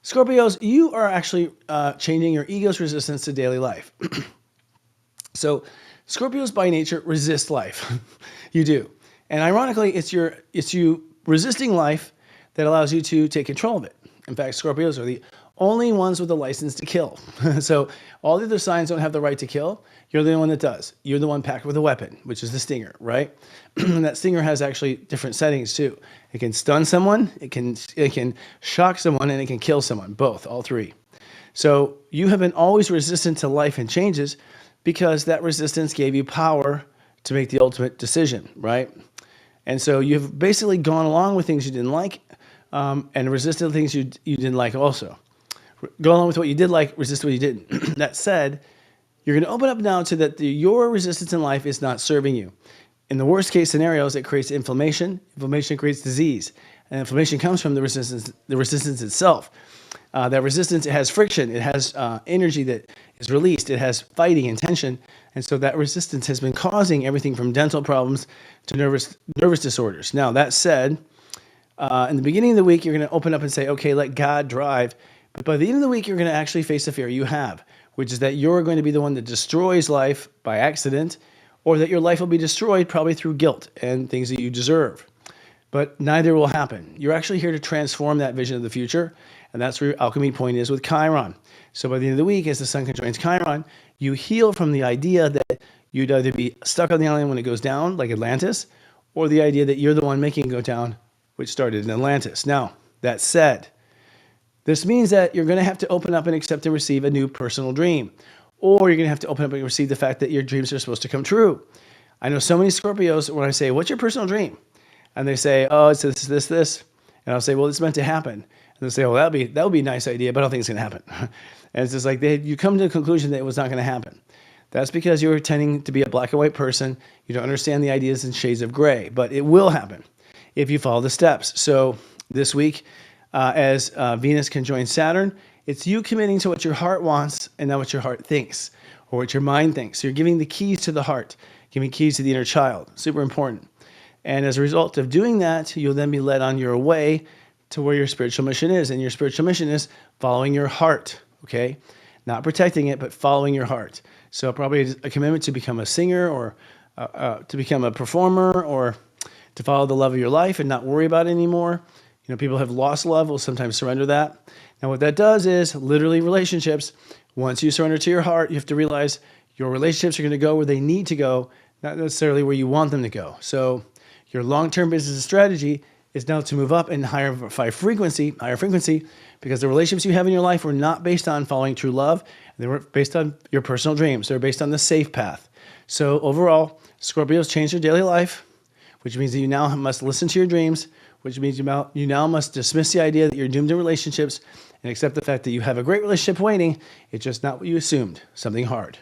Scorpios, you are actually changing your ego's resistance to daily life. So Scorpios by nature resist life. You do. And ironically, it's you resisting life that allows you to take control of it. In fact, Scorpios are the only ones with a license to kill. So all the other signs don't have the right to kill. You're the one that does. You're the one packed with a weapon, which is the stinger, right? And that stinger has actually different settings too. It can stun someone, it can shock someone, and it can kill someone, both, all three. So you have been always resistant to life and changes because that resistance gave you power to make the ultimate decision, right? And so you've basically gone along with things you didn't like and resisted things you didn't like also. Go along with what you did like, resist what you didn't. That said, you're going to open up now to that your resistance in life is not serving you. In the worst case scenarios, it creates inflammation. Inflammation creates disease. And inflammation comes from the resistance itself. That resistance, it has friction. It has energy that is released. It has fighting and tension. And so that resistance has been causing everything from dental problems to nervous disorders. Now, that said, in the beginning of the week, you're going to open up and say, okay, let God drive. But by the end of the week, you're going to actually face a fear you have, which is that you're going to be the one that destroys life by accident, or that your life will be destroyed probably through guilt and things that you deserve. But neither will happen. You're actually here to transform that vision of the future, and that's where your alchemy point is with Chiron. So by the end of the week, as the sun conjoins Chiron, you heal from the idea that you'd either be stuck on the island when it goes down, like Atlantis, or the idea that you're the one making it go down, which started in Atlantis. Now, that said, this means that you're going to have to open up and accept and receive a new personal dream. Or you're going to have to open up and receive the fact that your dreams are supposed to come true. I know so many Scorpios when I say, what's your personal dream? And they say, oh, it's this. And I'll say, well, it's meant to happen. And they'll say, well, that would be a nice idea, but I don't think it's going to happen. And it's just like you come to the conclusion that it was not going to happen. That's because you're tending to be a black and white person. You don't understand the ideas in shades of gray, but it will happen if you follow the steps. So this week, as Venus conjoins Saturn, it's you committing to what your heart wants and not what your heart thinks or what your mind thinks. So you're giving the keys to the heart, giving keys to the inner child. Super important. And as a result of doing that, you'll then be led on your way to where your spiritual mission is. And your spiritual mission is following your heart, okay? Not protecting it, but following your heart. So probably a commitment to become a singer or to become a performer or to follow the love of your life and not worry about it anymore. You know, people have lost love, will sometimes surrender that. Now, what that does is literally relationships. Once you surrender to your heart, you have to realize your relationships are going to go where they need to go, not necessarily where you want them to go. So your long-term business strategy is now to move up in higher frequency, because the relationships you have in your life were not based on following true love. They were based on your personal dreams. They're based on the safe path. So overall, Scorpios change their daily life, which means that you now must listen to your dreams, which means you now must dismiss the idea that you're doomed to relationships and accept the fact that you have a great relationship waiting. It's just not what you assumed, something hard.